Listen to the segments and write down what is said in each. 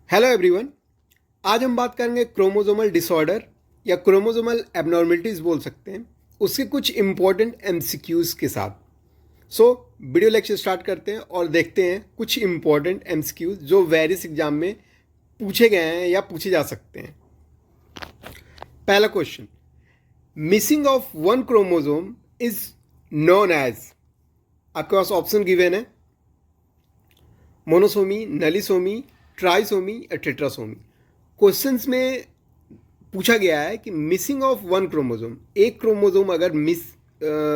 Hello everyone. आज हम बात करेंगे क्रोमोसोमल डिसऑर्डर या क्रोमोसोमल एबनॉर्मलिटीज़ बोल सकते हैं, उसके कुछ इम्पॉर्टेंट एमसीक्यूज़ के साथ। वीडियो लेक्चर स्टार्ट करते हैं और देखते हैं कुछ इम्पॉर्टेंट एमसीक्यूज़ जो वेरियस एग्जाम में पूछे गए हैं या पूछे जा सकते हैं। पहला question, missing of one chromosome is known as. आपके पास ऑप्शन गिवन है, मोनोसोमी, नलीसोमी, ट्राइसोमी या टेट्रासोमी। क्वेश्चंस में पूछा गया है कि मिसिंग ऑफ वन क्रोमोसोम, एक क्रोमोसोम अगर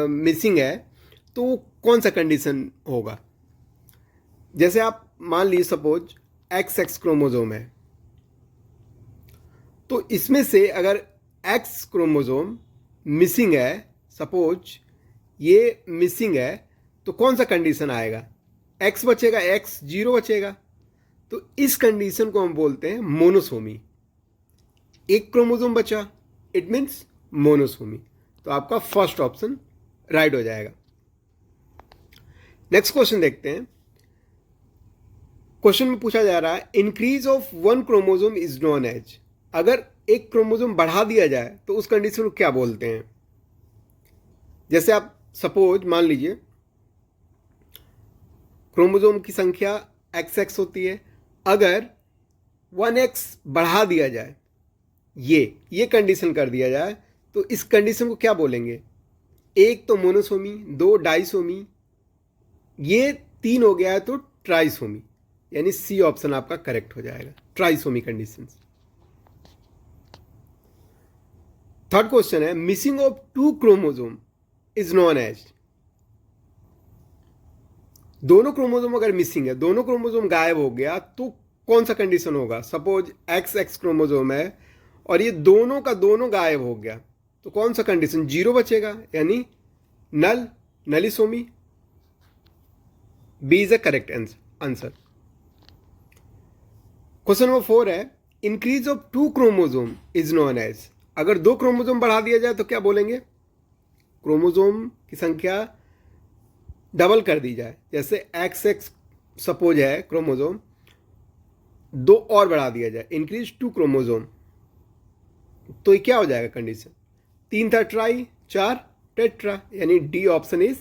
मिसिंग है तो कौन सा कंडीशन होगा। जैसे आप मान लीजिए सपोज एक्स एक्स क्रोमोसोम है, तो इसमें से अगर एक्स क्रोमोसोम मिसिंग है, सपोज ये मिसिंग है, तो कौन सा कंडीशन आएगा। एक्स बचेगा, एक्स जीरो बचेगा, तो इस कंडीशन को हम बोलते हैं मोनोसोमी। एक क्रोमोसोम बचा, इट मीन्स मोनोसोमी। तो आपका फर्स्ट ऑप्शन राइट हो जाएगा। नेक्स्ट क्वेश्चन देखते हैं। क्वेश्चन में पूछा जा रहा है increase of one chromosome is known as. अगर एक क्रोमोसोम बढ़ा दिया जाए तो उस कंडीशन को क्या बोलते हैं। जैसे आप सपोज मान लीजिए क्रोमोसोम की संख्या एक्स एक्स होती है, अगर 1x बढ़ा दिया जाए, ये कंडीशन कर दिया जाए, तो इस कंडीशन को क्या बोलेंगे। एक तो मोनोसोमी, दो डाइसोमी, ये तीन हो गया है तो ट्राइसोमी, यानी सी ऑप्शन आपका करेक्ट हो जाएगा, ट्राइसोमी कंडीशन। थर्ड क्वेश्चन है missing of two chromosome is known as. दोनों क्रोमोसोम अगर मिसिंग है, दोनों क्रोमोसोम गायब हो गया, तो कौन सा कंडीशन होगा। सपोज एक्स एक्स क्रोमोसोम है और ये दोनों का दोनों गायब हो गया, तो कौन सा कंडीशन, जीरो बचेगा, यानी null, nullisomy. B is a correct answer. Question number 4 है increase of two chromosome is known as. अगर दो क्रोमोसोम बढ़ा दिया जाए तो क्या बोलेंगे। क्रोमोसोम की संख्या डबल कर दी जाए, जैसे एक्स एक्स सपोज है क्रोमोसोम, दो और बढ़ा दिया जाए, इंक्रीज टू क्रोमोसोम, तो ये क्या हो जाएगा कंडीशन। तीन था ट्राई, चार टेट्रा, यानी D option is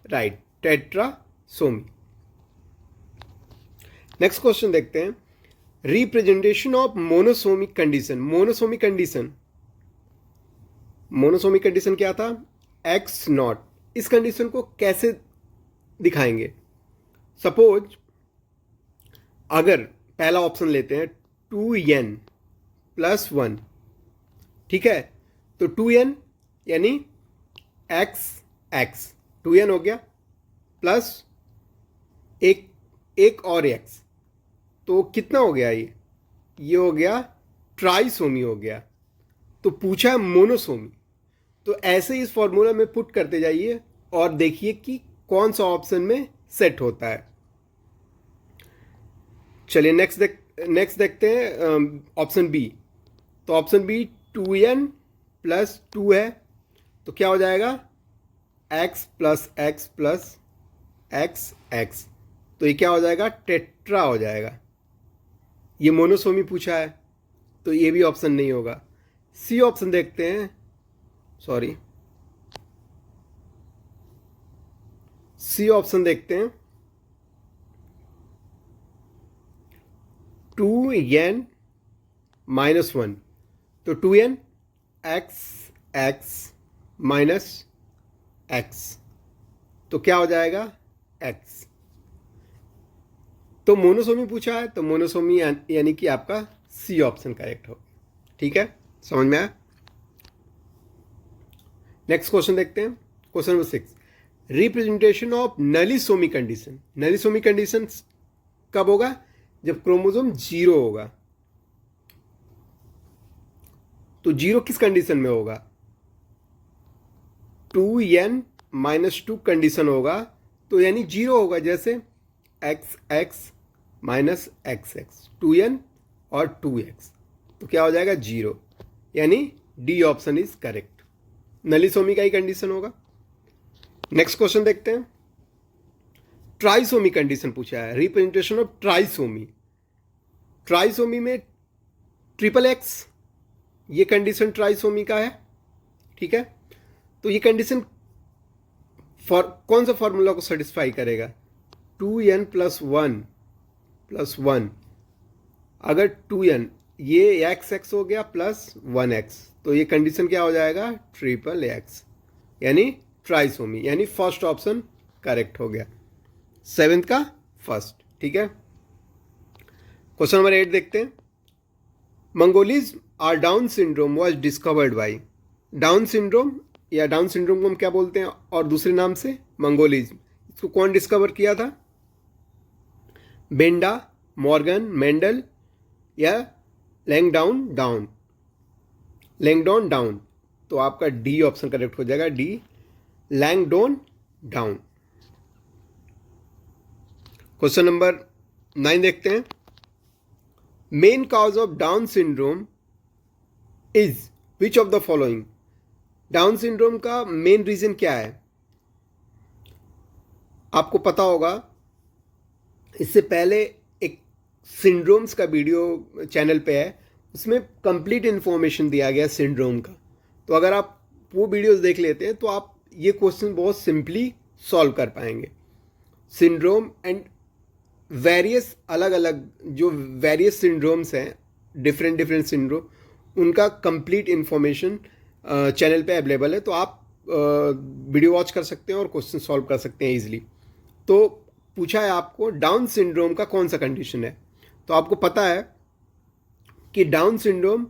right, tetrasomy. Next question देखते हैं representation of monosomic condition. Monosomic condition क्या था, एक्स नॉट। इस कंडीशन को कैसे दिखाएंगे। सपोज अगर पहला ऑप्शन लेते हैं 2n+1, ठीक है, तो 2n यानी एक्स एक्स, 2n हो गया, प्लस एक और एक्स, तो कितना हो गया, ये हो गया ट्राइसोमी हो गया। तो पूछा है मोनोसोमी, तो ऐसे ही इस फॉर्मूला में पुट करते जाइए और देखिए कि कौन सा ऑप्शन में सेट होता है। चलिए नेक्स्ट देखते हैं ऑप्शन बी। तो ऑप्शन बी 2n+2 है, तो क्या हो जाएगा x+x+x, तो ये क्या हो जाएगा, टेट्रा हो जाएगा। ये मोनोसोमी पूछा है, तो ये भी ऑप्शन नहीं होगा। सी ऑप्शन देखते हैं, सी ऑप्शन देखते हैं 2n-1, तो 2n x, तो क्या हो जाएगा x। तो मोनोसोमी पूछा है, तो मोनोसोमी यानी कि आपका सी ऑप्शन करेक्ट हो। ठीक है, समझ में आया। नेक्स्ट क्वेश्चन देखते हैं, question number 6 representation of nullisomy condition. Nullisomy condition कब होगा, जब क्रोमोसोम जीरो होगा। तो जीरो किस कंडीशन में होगा, 2n-2 कंडीशन होगा, तो यानी जीरो होगा, जैसे x x minus x x, 2n और 2x, तो क्या हो जाएगा जीरो, यानी डी ऑप्शन इज करेक्ट, नलिसोमी का ही कंडीशन होगा। नेक्स्ट क्वेश्चन देखते हैं, ट्राइसोमी कंडीशन पूछा है, रिप्रेजेंटेशन ऑफ ट्राइसोमी। ट्राइसोमी में ट्रिपल एक्स, ये कंडीशन ट्राइसोमी का है, ठीक है। तो ये कंडीशन कौन सा फॉर्मूला को सेटिस्फाई करेगा? 2n + 1 अगर 2n ये x हो गया प्लस 1x, तो ये कंडीशन क्या हो जाएगा? ट्रिपल एक्स, यानी ट्राइसोमी, यानी फर्स्ट ऑप्शन करेक्ट हो गया, 7th का फर्स्ट, ठीक है। क्वेश्चन नंबर 8 देखते हैं। मंगोलिज्म और down syndrome was discovered by. Down syndrome या डाउन सिंड्रोम को हम क्या बोलते हैं और दूसरे नाम से मंगोलिज्म, इसको कौन डिस्कवर किया था? बेंडा, मॉर्गन, मेंडल या लैंगडॉन डाउन। तो आपका डी ऑप्शन करेक्ट हो जाएगा, D, Langdon down. Question number 9 देखते हैं। Main cause of down syndrome is which of the following. Down syndrome का मेन रीजन क्या है? आपको पता होगा, इससे पहले एक सिंड्रोम्स का वीडियो चैनल पे है, उसमें कंप्लीट इन्फॉर्मेशन दिया गया सिंड्रोम का। तो अगर आप वो वीडियोस देख लेते हैं तो आप ये क्वेश्चन बहुत सिंपली सॉल्व कर पाएंगे। सिंड्रोम एंड वेरियस अलग अलग जो वेरियस सिंड्रोम्स हैं, डिफरेंट सिंड्रोम, उनका कंप्लीट इन्फॉर्मेशन चैनल पे अवेलेबल है। तो आप वीडियो वॉच कर सकते हैं और क्वेश्चन सॉल्व कर सकते हैं इजीली। तो पूछा है आपको डाउन सिंड्रोम का कौन सा कंडीशन है, तो आपको पता है कि डाउन सिंड्रोम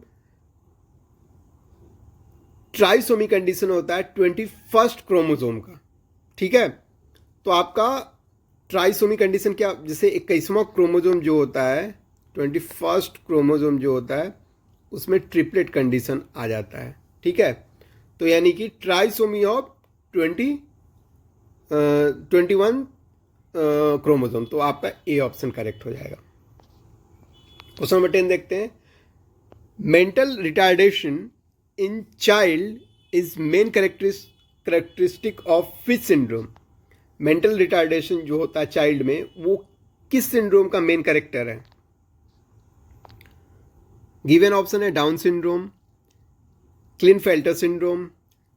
ट्राइसोमी कंडीशन होता है 21st क्रोमोसोम का, ठीक है। तो आपका ट्राइसोमी कंडीशन क्या, जैसे 21वां क्रोमोसोम जो होता है, 21st क्रोमोसोम जो होता है, उसमें ट्रिपलेट कंडीशन आ जाता है, ठीक है। तो यानी कि ट्राइसोमी ऑफ 21 क्रोमोसोम, तो आपका ए ऑप्शन करेक्ट हो जाएगा। क्वेश्चन नंबर 10 देखते हैं। Mental retardation in child is main characteristic of which syndrome. Mental retardation जो होता है चाइल्ड में, वो किस सिंड्रोम का मेन कैरेक्टर है? गिवन ऑप्शन है Down syndrome, क्लिनफेल्टर syndrome,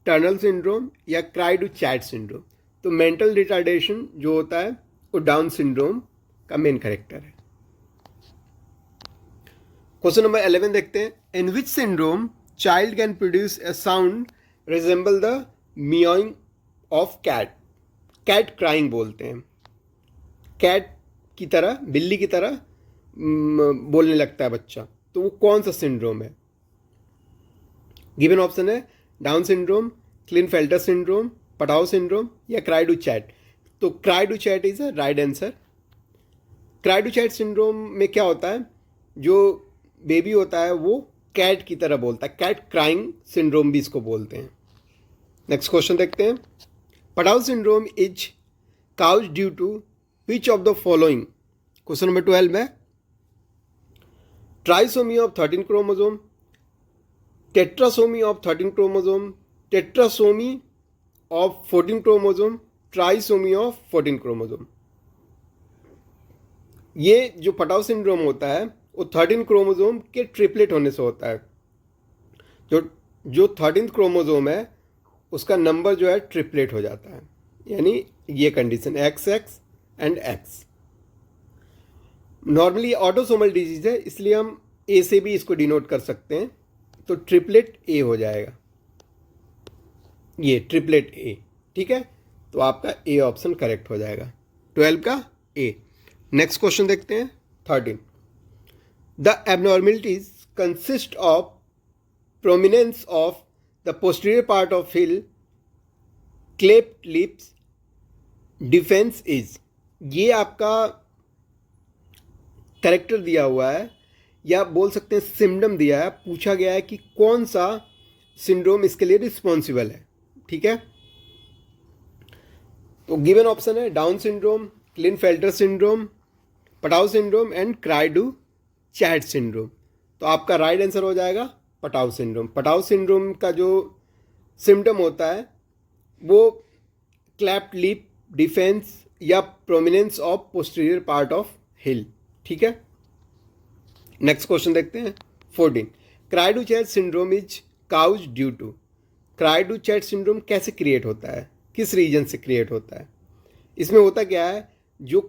Turner syndrome या क्राइडू-चैट सिंड्रोम। तो मेंटल रिटार्डेशन जो होता है वो डाउन सिंड्रोम का मेन कैरेक्टर है। क्वेश्चन नंबर 11 देखते हैं। In which syndrome child can produce a sound resemble the mewing of cat. Cat crying बोलते हैं, कैट की तरह, बिल्ली की तरह बोलने लगता है बच्चा। तो वो कौन सा सिंड्रोम है? गिवन ऑप्शन है Down syndrome, क्लिनफेल्टर syndrome, Patau syndrome या क्राइडू-चैट। तो cri du chat is a right answer. Cri du chat syndrome में क्या होता है, जो बेबी होता है वो कैट की तरह बोलता है, कैट क्राइंग सिंड्रोम भी इसको बोलते हैं। नेक्स्ट क्वेश्चन देखते हैं। Patau syndrome is cause due to which of the following. Question number 12 में trisomy of 13 chromosome, tetrasomy of 13 chromosome, tetrasomy of 14 chromosome, trisomy of 14 chromosome. ये जो पटाओ सिंड्रोम होता है वो 13 क्रोमोसोम के ट्रिपलेट होने से होता है। जो 13th क्रोमोसोम है उसका नंबर जो है ट्रिपलेट हो जाता है, यानी ये condition XX and X। Normally autosomal disease है, इसलिए हम ए से भी इसको डिनोट कर सकते हैं। तो ट्रिपलेट ए हो जाएगा, ये ट्रिपलेट ए, ठीक है। तो आपका ए ऑप्शन करेक्ट हो जाएगा, 12 का ए। नेक्स्ट क्वेश्चन देखते हैं 13। The abnormalities consist of prominence of the posterior part of hill, cleft lips, defence is. ये आपका कैरेक्टर दिया हुआ है या बोल सकते हैं सिम्पटम दिया है। पूछा गया है कि कौन सा सिंड्रोम इसके लिए रिस्पॉन्सिबल है, ठीक है। तो गिवन ऑप्शन है Down syndrome, क्लिनफेल्टर syndrome, Patau syndrome and cri du chat syndrome. तो आपका राइट आंसर हो जाएगा पटाओ सिंड्रोम। पटाओ सिंड्रोम का जो सिम्टम होता है वो क्लैप्ट लिप, डिफेंस या prominence of posterior part of heel, ठीक है। नेक्स्ट क्वेश्चन देखते हैं 14। Cri du chat syndrome is cause due to. Cri du chat syndrome कैसे क्रिएट होता है, किस रीजन से क्रिएट होता है? इसमें होता क्या है, जो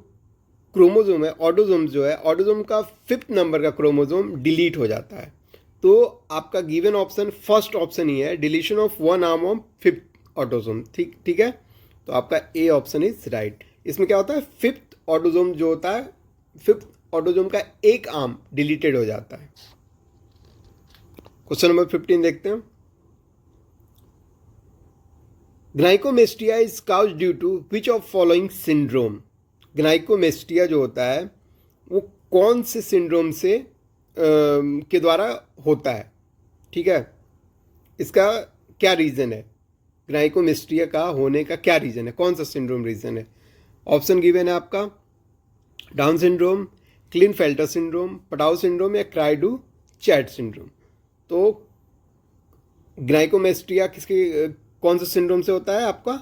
क्रोमोजोम है, ऑटोजोम जो है, ऑटोजोम का 5th नंबर का क्रोमोजोम डिलीट हो जाता है। तो आपका गिवन ऑप्शन फर्स्ट ऑप्शन ही है, deletion of 1 arm of 5th autosome. ठीक है, तो आपका ए ऑप्शन इज राइट। इसमें क्या होता है, 5th ऑटोजोम जो होता है, 5th ऑटोजोम का एक आर्म डिलीटेड हो जाता है। क्वेश्चन नंबर 15 देखते हैं। Gynaecomastia is cause due to which of following syndrome. Gynaecomastia जो होता है वो कौन से सिंड्रोम से के द्वारा होता है? ठीक है, इसका क्या रीज़न है, ग्नाइकोमेस्टिया का होने का क्या रीज़न है, कौन सा सिंड्रोम रीज़न है? ऑप्शन गिवन है आपका, Down syndrome, क्लिनफेल्टर syndrome, Patau syndrome या क्राई डू चैट सिंड्रोम। तो ग्नाइकोमेस्टिया किसके कौन से सिंड्रोम से होता है? आपका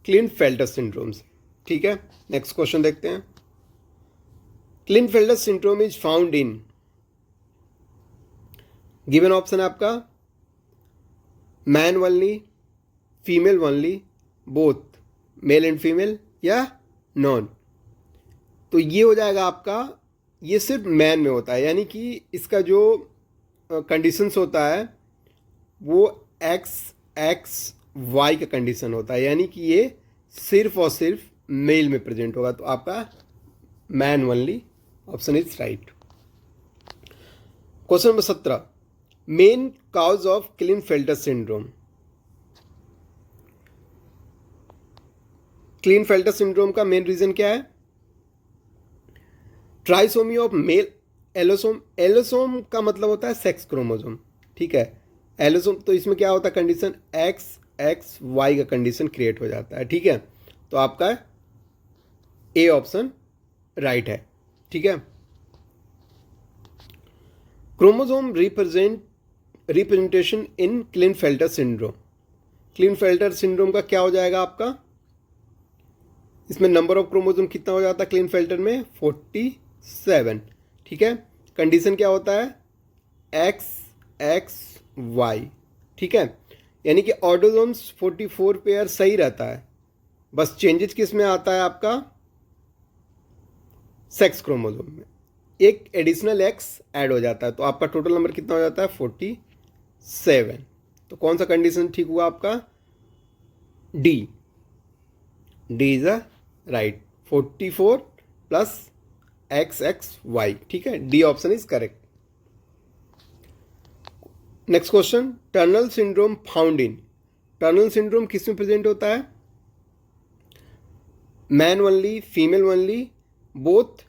क्लिनफेल्टर सिंड्रोम से। ठीक है, नेक्स्ट क्वेश्चन देखते हैं। Klinefelter syndrome is found in, given option है आपका man only, female only, both male and female या नॉन। तो ये हो जाएगा आपका, ये सिर्फ मैन में होता है, यानी कि इसका जो कंडीशंस होता है वो XXY का कंडीशन होता है, यानी कि ये सिर्फ और सिर्फ मेल में प्रेजेंट होगा। तो आपका man only option is right. Question number 17। Main cause of Klinefelter syndrome. क्लिनफेल्टर सिंड्रोम का मेन रीजन क्या है? Trisomy of male allosome. Allosome का मतलब होता है सेक्स क्रोमोसोम। ठीक है, एलोसोम, तो इसमें क्या होता है कंडीशन, XXY का कंडीशन क्रिएट हो जाता है। ठीक है, तो आपका ए ऑप्शन राइट है। ठीक है, chromosome representation in Klinefelter syndrome. क्लिनफेल्टर सिंड्रोम का क्या हो जाएगा आपका? इसमें नंबर ऑफ क्रोमोसोम कितना हो जाता है क्लिनफेल्टर में? 47। ठीक है, कंडीशन क्या होता है? XXY। ठीक है, यानी कि ऑटोसोम्स 44 पेयर सही रहता है, बस चेंजेस किस में आता है आपका? सेक्स क्रोमोसोम में एक एडिशनल X ऐड हो जाता है, तो आपका टोटल नंबर कितना हो जाता है? 47। तो कौन सा कंडीशन ठीक हुआ आपका? D is a right, 44 plus XXY। ठीक है, D option is correct. Next question, Turner syndrome found in. Turner syndrome किस में प्रेजेंट होता है? Man only, female only, both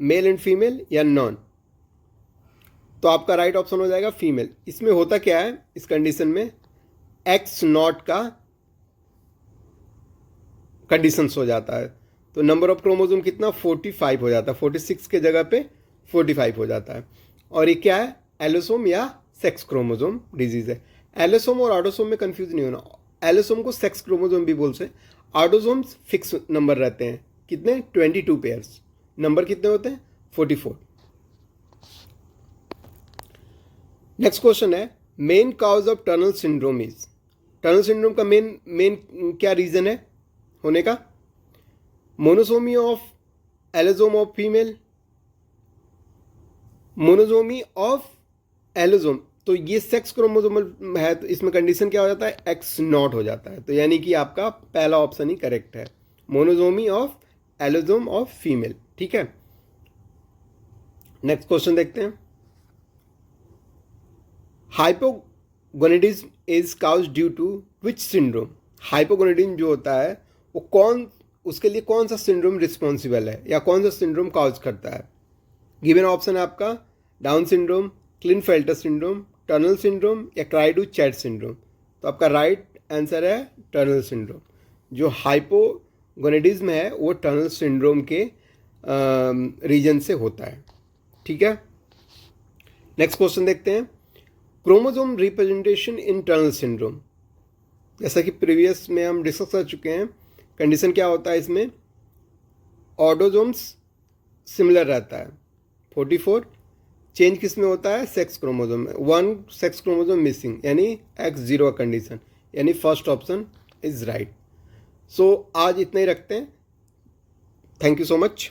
male and female या नॉन। तो आपका राइट ऑप्शन हो जाएगा फीमेल। इसमें होता क्या है इस कंडीशन में, X0 का कंडीशंस हो जाता है, तो नंबर ऑफ क्रोमोसोम कितना? 45 हो जाता है, 46 के जगह पे 45 हो जाता है। और ये क्या है? एलोसोम या सेक्स क्रोमोसोम डिजीज है। एलोसोम और ऑटोसोम में कंफ्यूज नहीं होना। एलोसोम को सेक्स क्रोमोसोम भी बोलते हैं। ऑटोसोम्स फिक्स नंबर रहते हैं, कितने? 22 पेयर्स। नंबर कितने होते हैं? 44। नेक्स्ट क्वेश्चन है, main cause of Turner syndrome is. Turner syndrome का मेन क्या रीजन है होने का? Monosomy of allosome of female, monosomy of allosome, तो ये सेक्स क्रोमोसोमल है, तो इसमें कंडीशन क्या हो जाता है? X0 हो जाता है। तो यानी कि आपका पहला ऑप्शन ही करेक्ट है, monosomy of allosome of female. ठीक है, नेक्स्ट क्वेश्चन देखते हैं। Hypogonadism is cause due to which syndrome. Hypogonadism जो होता है वो उसके लिए कौन सा सिंड्रोम रिस्पॉन्सिबल है या कौन सा सिंड्रोम काउज करता है? गिवन ऑप्शन है आपका Down syndrome, क्लिनफेल्टर syndrome, Turner syndrome या क्राई डू चैट सिंड्रोम। तो आपका राइट आंसर है टनल सिंड्रोम। जो हाइपोगोनेडिज्म है वो टनल सिंड्रोम के रीजन से होता है। ठीक है, नेक्स्ट क्वेश्चन देखते हैं। क्रोमोसोम रिप्रेजेंटेशन इन टनल सिंड्रोम, जैसा कि प्रीवियस में हम डिस्कस कर चुके हैं, कंडीशन क्या होता है इसमें? ऑटोसोम्स सिमिलर रहता है, 44 चेंज किस में होता है? सेक्स क्रोमोजोम में। 1 सेक्स क्रोमोजोम मिसिंग यानी X0 कंडीशन, यानी फर्स्ट ऑप्शन इज राइट। सो आज इतना ही रखते हैं। Thank you so much.